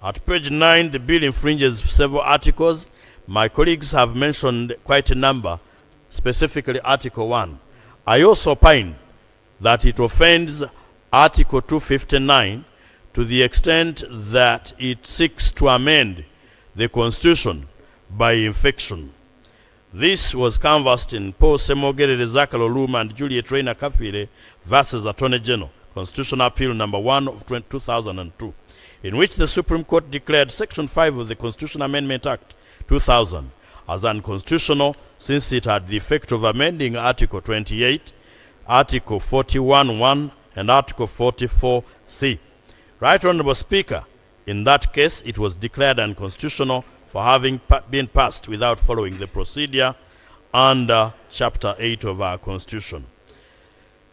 At page 9, the bill infringes several articles. My colleagues have mentioned quite a number, specifically Article 1. I also opine that it offends Article 259 to the extent that it seeks to amend the Constitution by infection. This was canvassed in Paul Semogerere Zakalo Luma and Juliet Reina Kafire versus Attorney General, Constitutional Appeal number 1 of 2002, in which the Supreme Court declared Section 5 of the Constitution Amendment Act 2000 as unconstitutional since it had the effect of amending Article 28, Article 41(1), and Article 44(c). Right Honorable Speaker, in that case, it was declared unconstitutional for having been passed without following the procedure under Chapter 8 of our Constitution.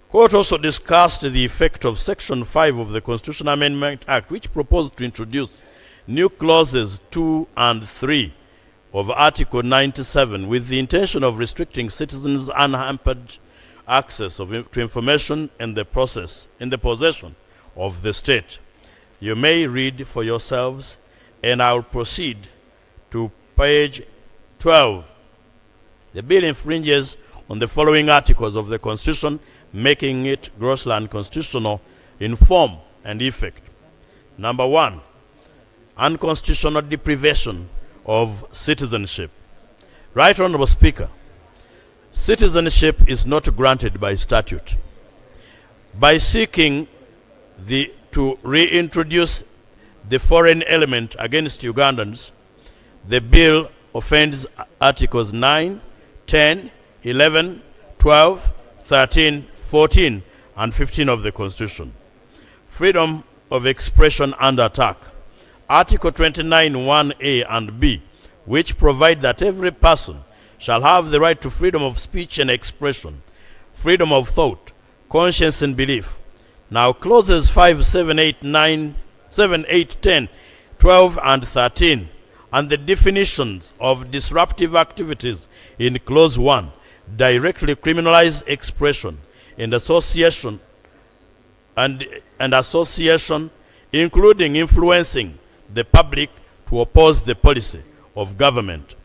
Court also discussed the effect of Section 5 of the Constitution Amendment Act, which proposed to introduce new clauses 2 and 3 of Article 97 with the intention of restricting citizens' unhampered access to information in the possession of the state. You may read for yourselves, and I'll proceed to page 12. The bill infringes on the following articles of the Constitution, making it grossly unconstitutional in form and effect. Number 1, unconstitutional deprivation of citizenship. Right Honorable Speaker, citizenship is not granted by statute. By seeking to reintroduce the foreign element against Ugandans, the bill offends Articles 9, 10, 11, 12, 13, 14, and 15 of the Constitution. Freedom of expression under attack. Article 29, 1A and B, which provide that every person shall have the right to freedom of speech and expression, freedom of thought, conscience and belief. Now clauses 5, 7, 8, 9, 7, 8, 10, 12, and 13, and the definitions of disruptive activities in Clause 1 directly criminalize expression and association, including influencing the public to oppose the policy of government.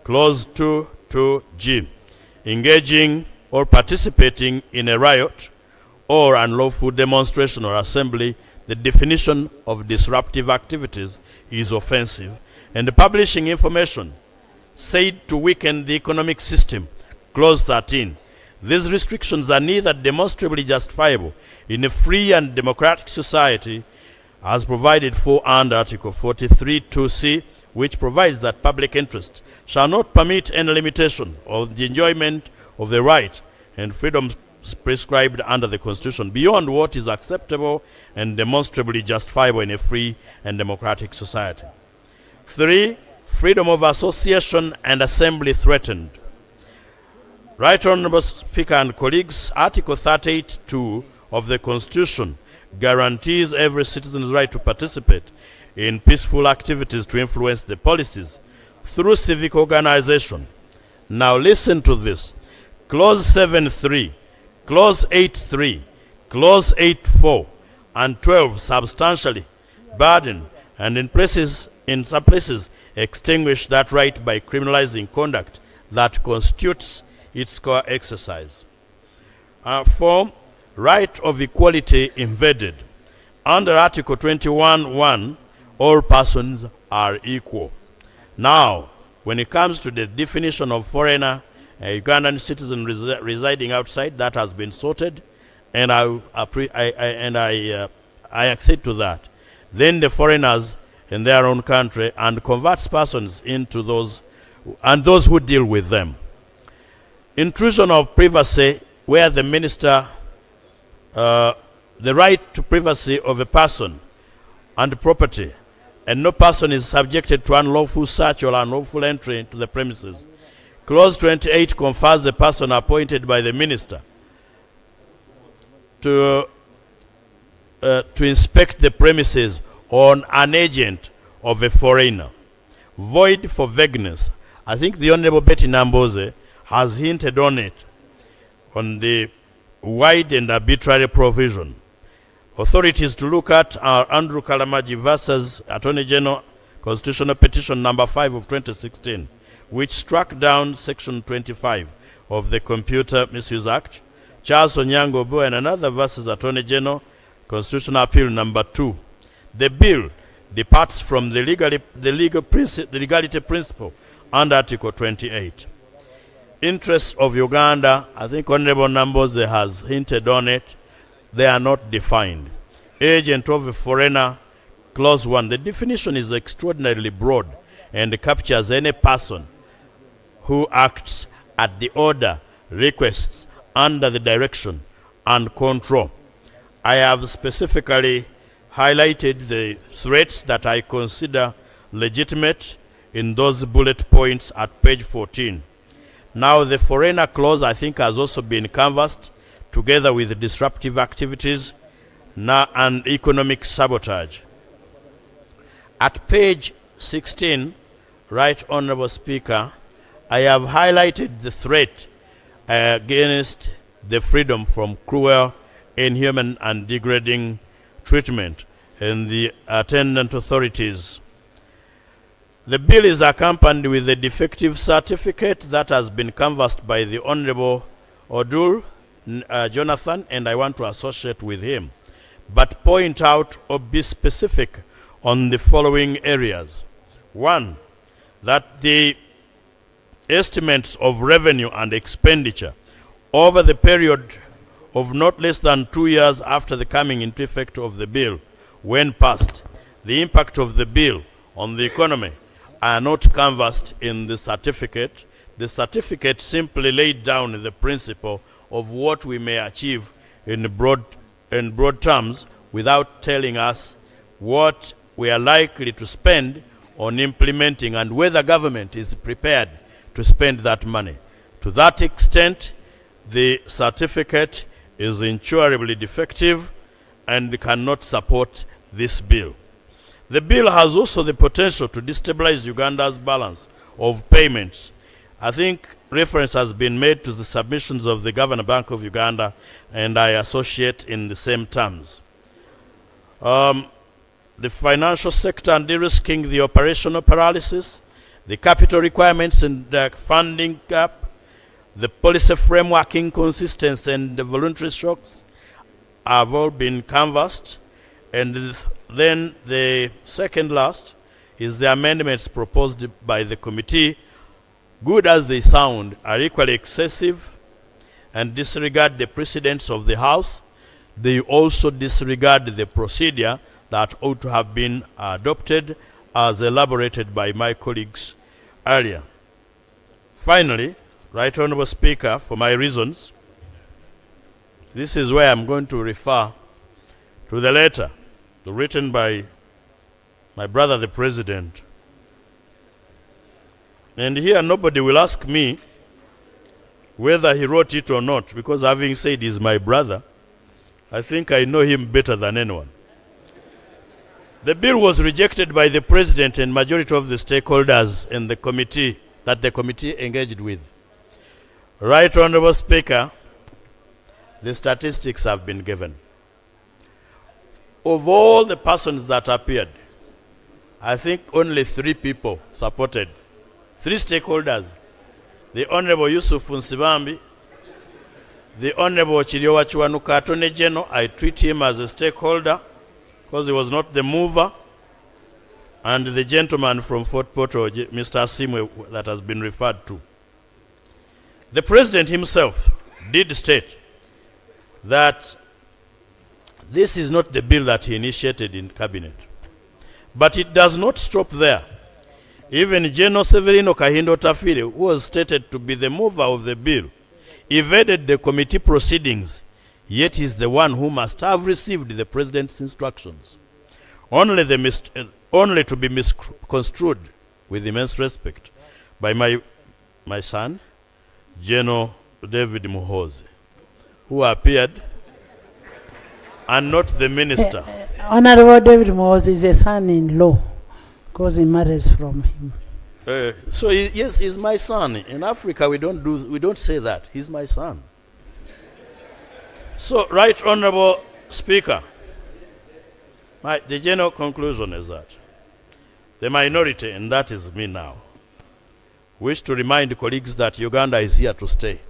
Clause 2(2)(g), engaging or participating in a riot or unlawful demonstration or assembly. The definition of disruptive activities is offensive, and publishing information said to weaken the economic system. Clause 13. These restrictions are neither demonstrably justifiable in a free and democratic society as provided for under Article 43(2)(c), which provides that public interest shall not permit any limitation of the enjoyment of the right and freedoms prescribed under the Constitution beyond what is acceptable and demonstrably justifiable in a free and democratic society. 3. Freedom of association and assembly threatened. Right Honorable Speaker and colleagues, Article 38(2) of the Constitution guarantees every citizen's right to participate in peaceful activities to influence the policies through civic organization. Now listen to this. Clause 7(3), Clause 8(3), Clause 8(4), and 12 substantially burden and in some places extinguish that right by criminalizing conduct that constitutes its core exercise. 4. Right of equality invaded. Under Article 21(1), all persons are equal. Now, when it comes to the definition of foreigner, a Ugandan citizen residing outside, that has been sorted, and I accede to that. Then the foreigners in their own country, and converts persons into those who deal with them. Intrusion of privacy, where the minister, the right to privacy of a person and property, and no person is subjected to unlawful search or unlawful entry into the premises. Clause 28 confers the person appointed by the minister to inspect the premises on an agent of a foreigner. Void for vagueness. I think the Honorable Betty Namboze has hinted on it, on the wide and arbitrary provision. authorities to look at are Andrew Kalamaji versus Attorney General Constitutional Petition number 5 of 2016, which struck down Section 25 of the Computer Misuse Act, Charles Onyango and another versus Attorney General Constitutional Appeal number 2. The bill departs from the legality principle under Article 28. Interests of Uganda, I think Honorable Namboze has hinted on it, they are not defined. Agent of a foreigner, clause 1, the definition is extraordinarily broad and captures any person who acts at the order, requests, under the direction and control. I have specifically highlighted the threats that I consider legitimate in those bullet points at page 14. Now the foreigner clause I think has also been canvassed together with disruptive activities and economic sabotage. At page 16, Right Honorable Speaker, I have highlighted the threat against the freedom from cruel, inhuman and degrading treatment in the attendant authorities. The bill is accompanied with a defective certificate that has been canvassed by the Honorable Odul Jonathan, and I want to associate with him, but point out or be specific on the following areas. 1, that the estimates of revenue and expenditure over the period of not less than 2 years after the coming into effect of the bill, when passed, the impact of the bill on the economy are not canvassed in the certificate. The certificate simply laid down the principle of what we may achieve in broad terms without telling us what we are likely to spend on implementing and whether government is prepared to spend that money. To that extent, the certificate is incurably defective and cannot support this bill. The bill has also the potential to destabilize Uganda's balance of payments. I think reference has been made to the submissions of the Governor Bank of Uganda, and I associate in the same terms. The financial sector and de-risking the operational paralysis, the capital requirements and the funding gap, the policy framework inconsistency and the voluntary shocks have all been canvassed. And then the second last is the amendments proposed by the committee, good as they sound, are equally excessive and disregard the precedents of the House. They also disregard the procedure that ought to have been adopted as elaborated by my colleagues earlier. Finally, Right Honorable Speaker, for my reasons, this is where I'm going to refer to the letter written by my brother the President. And here nobody will ask me whether he wrote it or not, because having said he's my brother, I think I know him better than anyone. The bill was rejected by the President and majority of the stakeholders in the committee that the committee engaged with. Right Honorable Speaker, the statistics have been given. Of all the persons that appeared, I think only 3 people supported, 3 stakeholders. The Honorable Yusuf Nsibambi, the Honorable Chiriowa Chiwanuka Attorney General, I treat him as a stakeholder because he was not the mover, and the gentleman from Fort Portal, Mr. Asimwe, that has been referred to. The President himself did state that this is not the bill that he initiated in Cabinet. But it does not stop there. Even General Severino Kahindo Tafire, who was stated to be the mover of the bill, evaded the committee proceedings, yet is the one who must have received the President's instructions, only to be misconstrued with immense respect by my son, General David Muhoozi, who appeared, and not the minister. Honorable David Muhoozi is a son-in-law because he marries from him. Yes, he's my son. In Africa, we don't say that. He's my son. So, Right Honorable Speaker, The general conclusion is that the minority, and that is me now, wish to remind colleagues that Uganda is here to stay.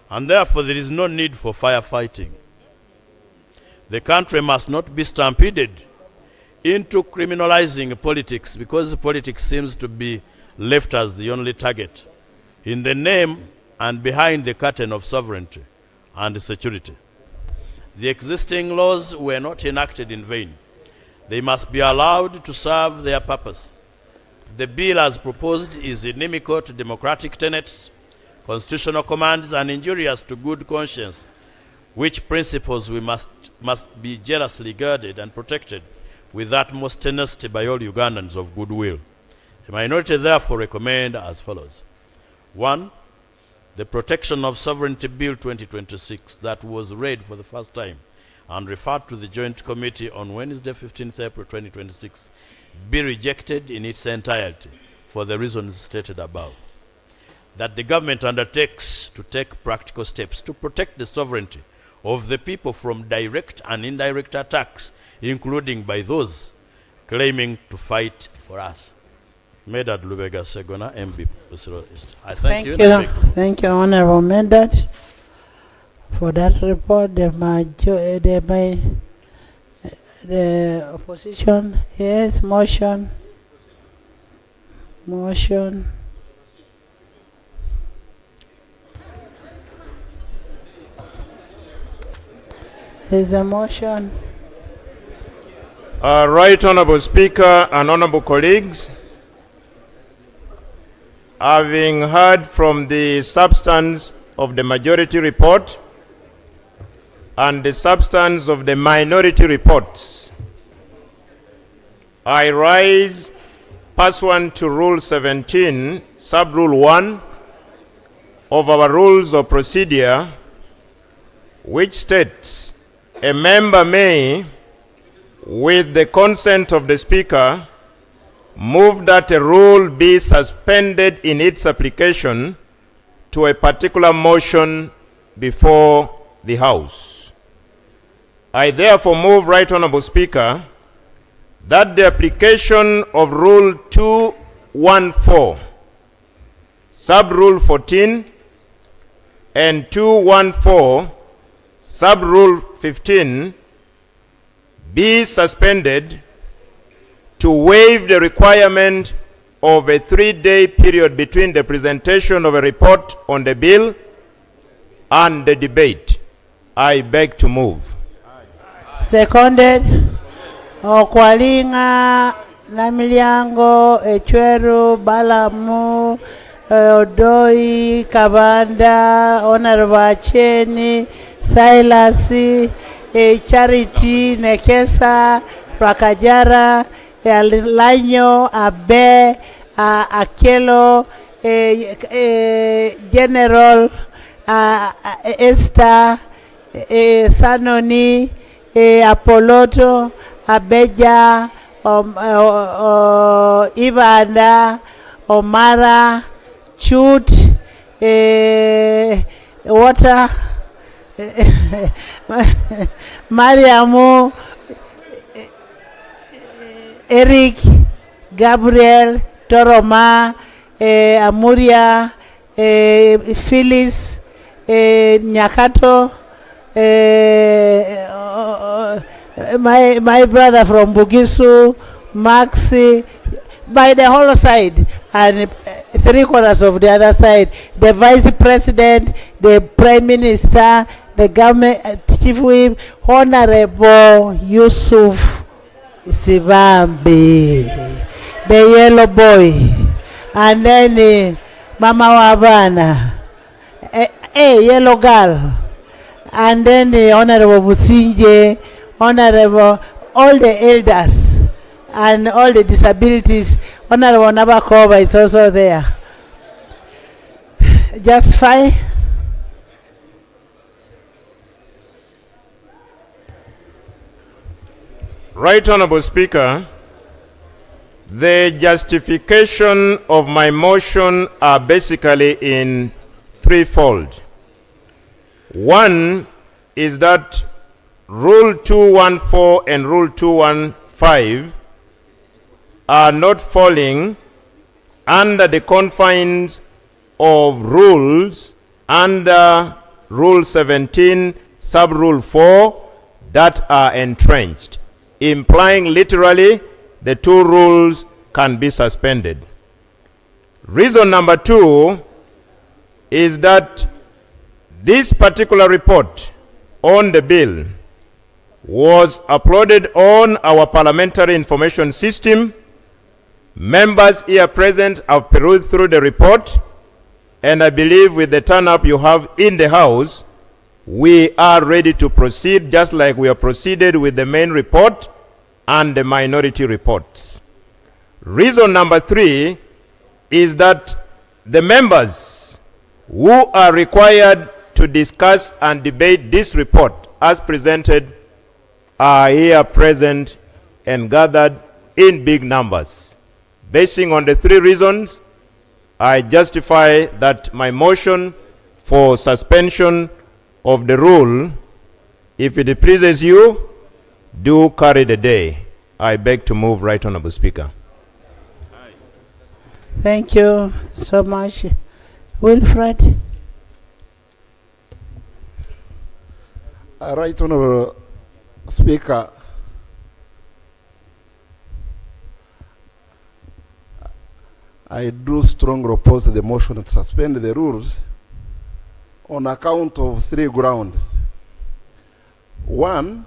And therefore there is no need for firefighting. The country must not be stampeded into criminalizing politics, because politics seems to be left as the only target in the name and behind the curtain of sovereignty and security. The existing laws were not enacted in vain. They must be allowed to serve their purpose. The bill as proposed is inimical to democratic tenets, constitutional commands, and injurious to good conscience, which principles we must be jealously guarded and protected with utmost tenacity by all Ugandans of goodwill. The minority therefore recommend as follows. 1. The Protection of Sovereignty Bill 2026 that was read for the first time and referred to the Joint Committee on Wednesday, 15th April 2026, be rejected in its entirety for the reasons stated above. That the government undertakes to take practical steps to protect the sovereignty of the people from direct and indirect attacks, including by those claiming to fight for us. Medard Sseggona, MB. I thank you. Thank you, Honorable Medard, for that report. The opposition, yes, motion. Is a motion. Right Honorable Speaker and honorable colleagues, having heard from the substance of the majority report and the substance of the minority reports, I rise pursuant to Rule 17, Sub-Rule 1 of our Rules of Procedure, which states, a member may, with the consent of the Speaker, move that a rule be suspended in its application to a particular motion before the House. I therefore move, Right Honorable Speaker, that the application of Rule 214, Sub-Rule 14, and 214, Sub-Rule 15, be suspended to waive the requirement of a 3-day period between the presentation of a report on the bill and the debate. I beg to move. Seconded. Okwalinga, Namilyango, Echweru, Balamu, Odoi, Kabanda, Honorable Acheni, Silas, Charity, Nekesa, Rakajara, Lanyo, Abe, Akelo, General, Esther, Sanoni, Apoloto, Abeja, Ibanda, Omara, Chut, Water, Mariamu, Eric, Gabriel, Toroma, Amuria, Phyllis, Nyakato, my brother from Bugisu, Maxi, by the whole side, and 3/4 of the other side, the Vice President, the Prime Minister, the Government Chief Whip, Honorable Yusuf Sibambi, the Yellow Boy, and then Mama Wabana, Yellow Girl, and then the Honorable Musinje, Honorable, all the elders and all the disabilities. Honorable Nabakova is also there. Just fine. Right Honorable Speaker, the justification of my motion are basically in threefold. One is that Rule 214 and Rule 215 are not falling under the confines of rules under Rule 17, Sub-Rule 4 that are entrenched, implying literally the two rules can be suspended. Reason number 2 is that this particular report on the bill was uploaded on our parliamentary information system. Members here present have perused through the report, and I believe with the turn-up you have in the House, we are ready to proceed just like we have proceeded with the main report and the minority reports. Reason number 3 is that the members who are required to discuss and debate this report as presented are here present and gathered in big numbers. Basing on the 3 reasons, I justify that my motion for suspension of the rule, if it pleases you, do carry the day. I beg to move, Right Honorable Speaker. Thank you so much. Wilfred? Right Honorable Speaker, I do strongly oppose the motion to suspend the rules on account of 3 grounds. 1,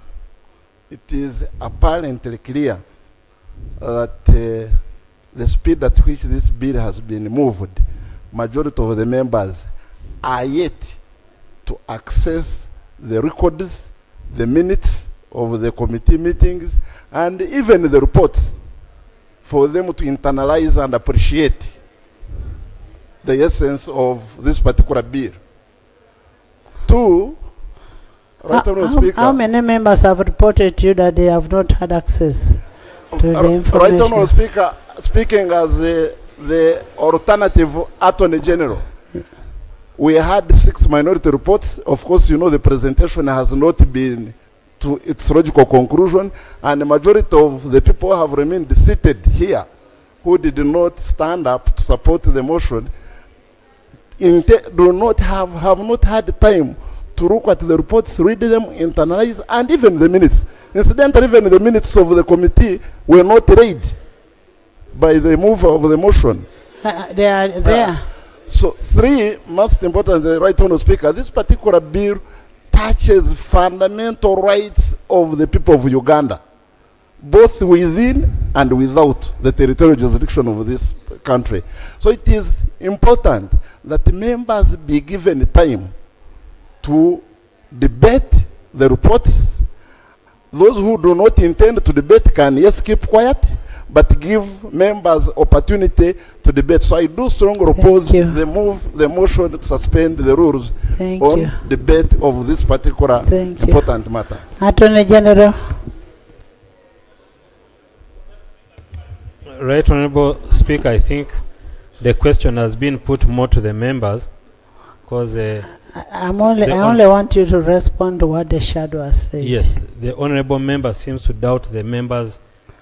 it is apparently clear that the speed at which this bill has been moved, majority of the members are yet to access the records, the minutes of the committee meetings, and even the reports for them to internalize and appreciate the essence of this particular bill. 2, Right Honorable Speaker. How many members have reported to you that they have not had access to the information? Right Honorable Speaker, speaking as the alternative Attorney General, we had 6 minority reports. Of course, you know the presentation has not been to its logical conclusion, and the majority of the people have remained seated here who did not stand up to support the motion have not had time to look at the reports, read them, internalize, and even the minutes. Incidentally, even the minutes of the committee were not read by the mover of the motion. They are there. So 3, most importantly, Right Honorable Speaker, this particular bill touches fundamental rights of the people of Uganda, both within and without the territorial jurisdiction of this country. So it is important that members be given time to debate the reports. Those who do not intend to debate can, yes, keep quiet, but give members opportunity to debate. So I do strongly oppose the motion to suspend the rules on debate of this particular important matter. Attorney General. Right Honorable Speaker, I think the question has been put more to the members because I only want you to respond to what the shadow has said. Yes, the honorable member seems to doubt the members'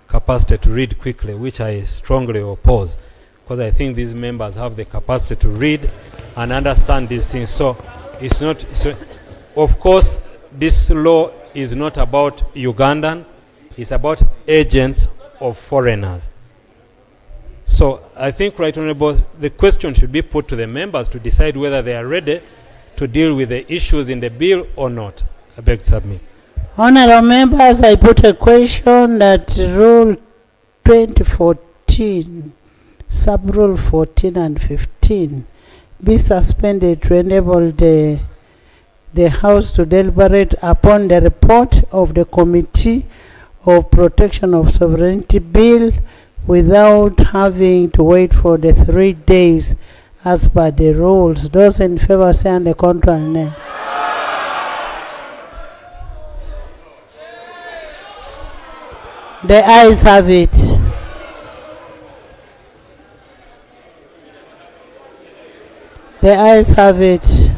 capacity to read quickly, which I strongly oppose, because I think these members have the capacity to read and understand these things. So it's not, so of course, this law is not about Ugandans, it's about agents of foreigners. So I think, Right Honorable, the question should be put to the members to decide whether they are ready to deal with the issues in the bill or not. I beg to submit. Honorable members, I put a question that Rule 2014, Sub-Rule 14 and 15 be suspended to enable the House to deliberate upon the report of the Committee of Protection of Sovereignty Bill without having to wait for the 3 days as per the rules. Those in favor say on the contrary, nay. The ayes have it. The ayes have it.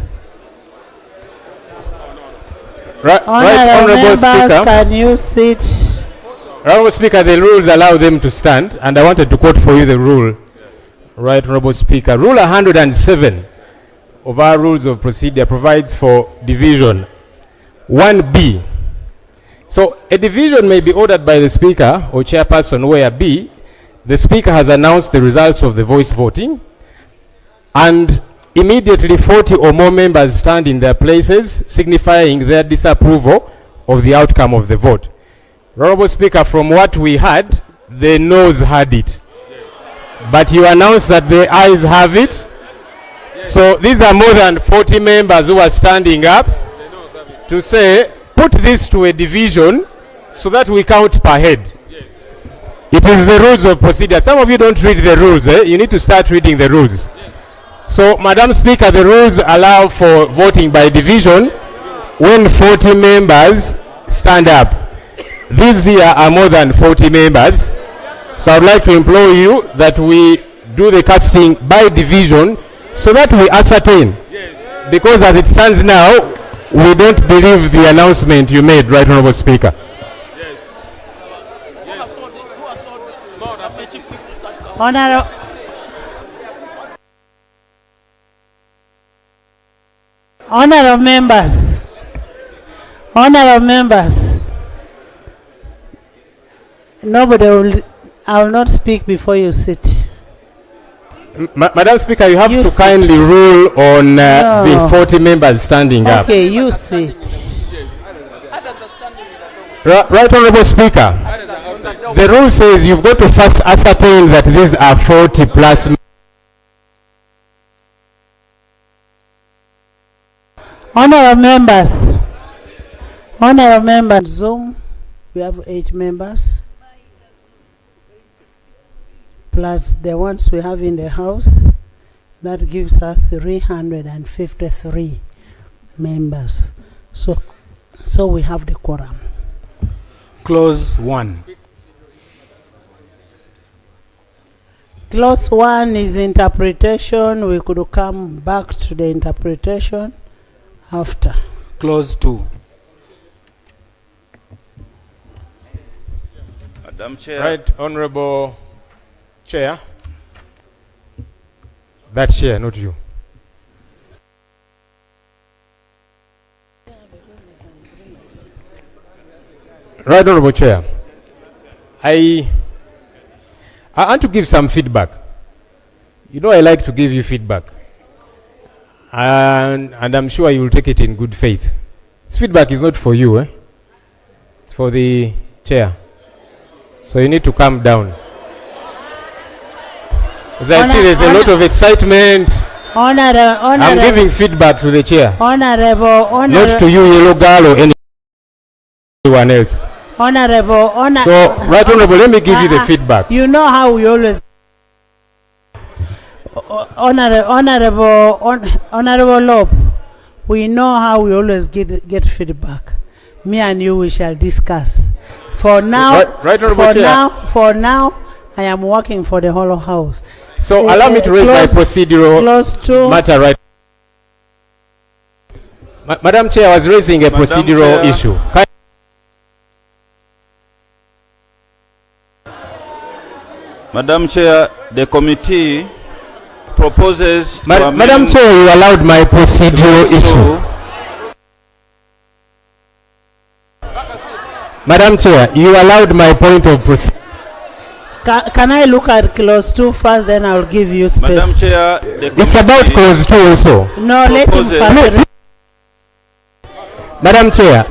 Honorable members, Speaker. can you sit? Honorable Speaker, the rules allow them to stand, and I wanted to quote for you the rule. Right, Honorable Speaker. Rule 107 of our rules of procedure provides for division 1B. So a division may be ordered by the Speaker or Chairperson where B, the Speaker has announced the results of the voice voting, and immediately 40 or more members stand in their places, signifying their disapproval of the outcome of the vote. Honorable Speaker, from what we had, the noes had it. But you announced that the ayes have it. So these are more than 40 members who are standing up to say, put this to a division so that we count per head. It is the rules of procedure. Some of you don't read the rules. You need to start reading the rules. So, Madam Speaker, the rules allow for voting by division when 40 members stand up. These here are more than 40 members. So I would like to implore you that we do the casting by division so that we ascertain. Because as it stands now, we don't believe the announcement you made, Right Honorable Speaker. Honorable members, nobody will, I will not speak before you sit. Madam Speaker, you have You to sit. kindly rule on the 40 members standing up. Okay, you sit. Right Honorable Speaker, the rule says you've got to first ascertain that these are 40 plus. Honorable members, Zoom, we have 8 members, plus the ones we have in the house. That gives us 353 members. So we have the quorum. Clause 1. Clause 1 is interpretation. We could come back to the interpretation after. Clause 2. Madam Chair. Right Honorable Chair. That chair, not you. Right Honorable Chair. I want to give some feedback. You know I like to give you feedback. And I'm sure you will take it in good faith. This feedback is not for you, It's for the chair. So you need to calm down. As I see there's a lot of excitement. I'm giving feedback to the chair. Not to you, yellow girl, or anyone else. So, Right Honorable, let me give you the feedback. You know how we always Honorable Lob, we know how we always get feedback. Me and you, we shall discuss. For now, Right Honorable Chair. For now, I am working for the whole house. So allow me to raise my procedural matter, right? Madam Chair, I was raising a procedural issue. Madam Chair, the committee proposes to Madam Chair, you allowed my procedural issue. Madam Chair, you allowed my point of procedure. Can I look at clause 2 first, then I'll give you space. Madam Chair, the committee It's about clause 2 also. No, let him first. Madam Chair,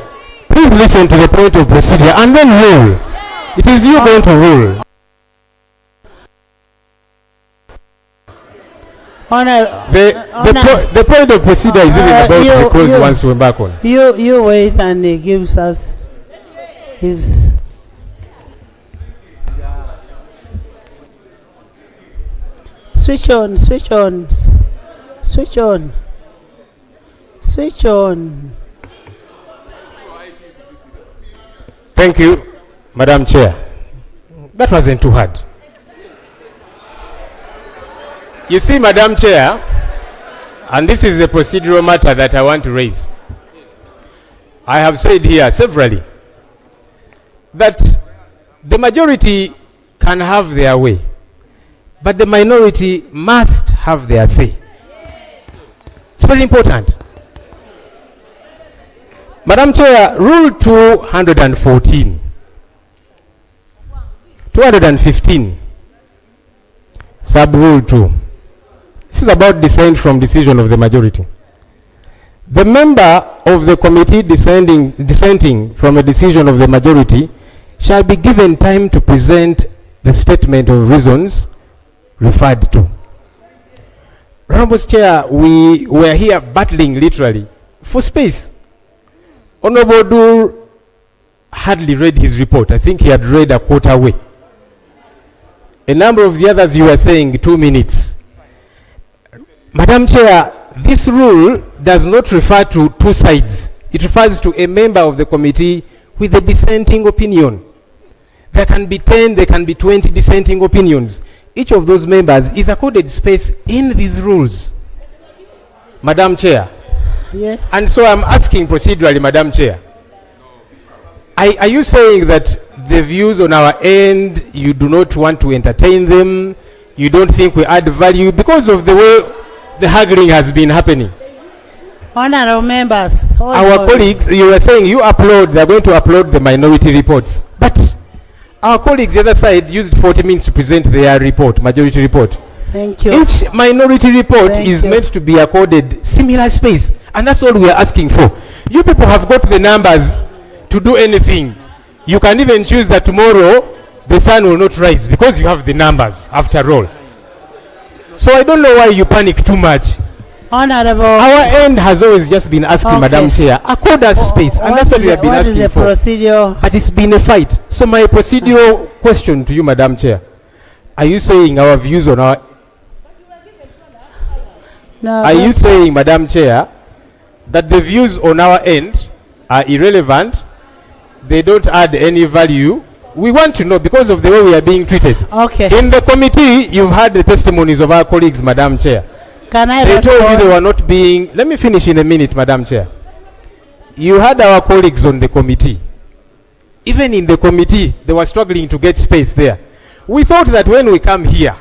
please listen to the point of procedure and then rule. It is you going to rule. The point of procedure is even about the clause he wants to embark on. You wait, and he gives us his. Switch on. Thank you, Madam Chair. That wasn't too hard. You see, Madam Chair, and this is the procedural matter that I want to raise. I have said here severally that the majority can have their way, but the minority must have their say. It's very important. Madam Chair, Rule 214, 215, Sub-Rule 2. This is about dissent from decision of the majority. The member of the committee dissenting from a decision of the majority shall be given time to present the statement of reasons referred to. Honorable Chair, we were here battling literally for space. Honorable Dur hardly read his report. I think he had read a quarter way. A number of the others, you were saying 2 minutes. Madam Chair, this rule does not refer to two sides. It refers to a member of the committee with a dissenting opinion. There can be 10, there can be 20 dissenting opinions. Each of those members is accorded space in these rules. Madam Chair. Yes. And so I'm asking procedurally, Madam Chair. Are you saying that the views on our end, you do not want to entertain them? You don't think we add value because of the way the haggling has been happening? Honorable members. Our colleagues, you were saying they're going to upload the minority reports. But our colleagues the other side used 40 minutes to present their report, majority report. Thank you. Each minority report is meant to be accorded similar space. And that's all we are asking for. You people have got the numbers to do anything. You can even choose that tomorrow the sun will not rise because you have the numbers after all. So I don't know why you panic too much. Honorable. Our end has always just been asking, Madam Chair, accord us space. And that's what we have been asking for. Procedure? But it's been a fight. So my procedural question to you, Madam Chair. Are you saying our views on our... No. Are you saying, Madam Chair, that the views on our end are irrelevant? They don't add any value? We want to know because of the way we are being treated. Okay. In the committee, you've heard the testimonies of our colleagues, Madam Chair. Can I They respond? told you they were not being... Let me finish in a minute, Madam Chair. You had our colleagues on the committee. Even in the committee, they were struggling to get space there. We thought that when we come here,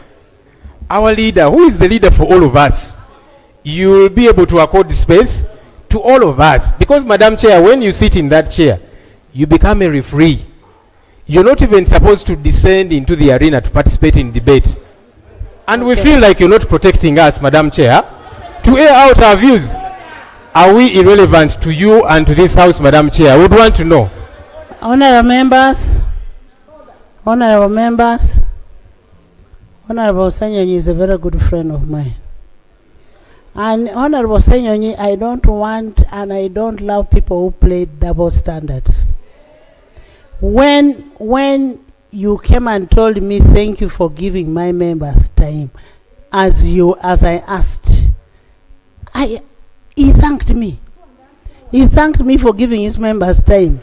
our leader, who is the leader for all of us, you will be able to accord space to all of us. Because, Madam Chair, when you sit in that chair, you become a referee. You're not even supposed to descend into the arena to participate in debate. And we feel like you're not protecting us, Madam Chair, to air out our views. Are we irrelevant to you and to this House, Madam Chair? I would want to know. Honorable members. Honorable members. Honorable Ssenyonyi is a very good friend of mine. And Honorable Ssenyonyi, I don't want and I don't love people who play double standards. When you came and told me thank you for giving my members time, as I asked, he thanked me. He thanked me for giving his members time.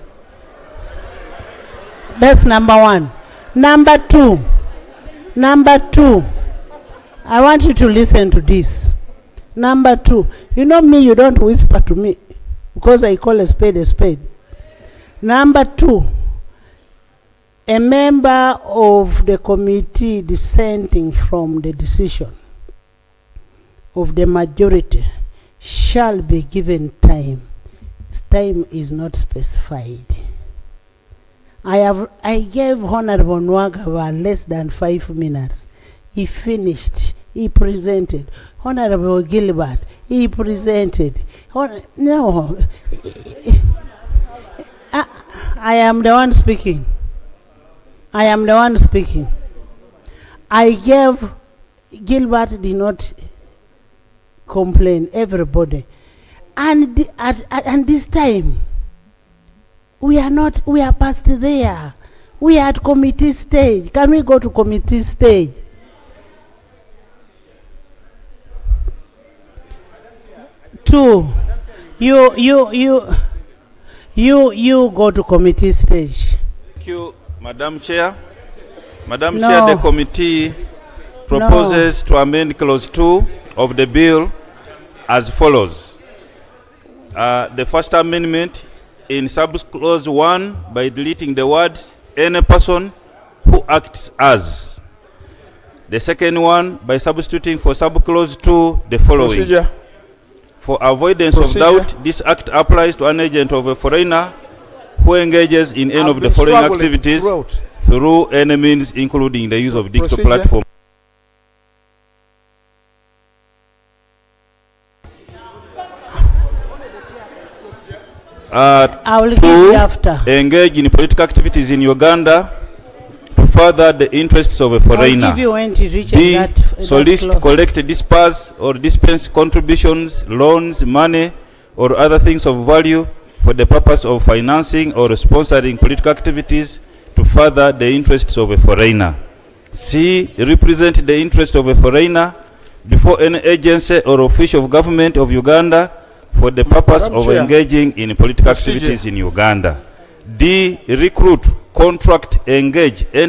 That's number one. Number two, I want you to listen to this. Number two, you know me, you don't whisper to me because I call a spade a spade. Number two, a member of the committee dissenting from the decision of the majority shall be given time. Time is not specified. I gave Honorable Nwagaba less than 5 minutes. He finished. He presented. Honorable Gilbert, he presented. No. I am the one speaking. I am the one speaking. I gave, Gilbert did not complain, everybody. And this time, we are past there. We are at committee stage. Can we go to committee stage? Two, you go to committee stage. Thank you, Madam Chair. Madam Chair, the committee proposes to amend clause 2 of the bill as follows. The first amendment in subclause 1 by deleting the words any person who acts as. The second one by substituting for subclause 2 the following. Procedure. For avoidance Procedure. of doubt, this act applies to an agent of a foreigner who engages in any I've of the been following struggling activities throughout. through any means, including the use of digital Procedure. platform. I will give you after. Engage in political activities in Uganda to further the interests of a I'll foreigner. give you when it reaches B. that Solicit, clause. collect, disperse, or dispense contributions, loans, money, or other things of value for the purpose of financing or sponsoring political activities to further the interests of a foreigner. C. Represent the interest of a foreigner before any agency or official of government of Uganda for the purpose Madam of Chair. engaging in political Procedure. activities in Uganda. D. Recruit, contract, engage, enter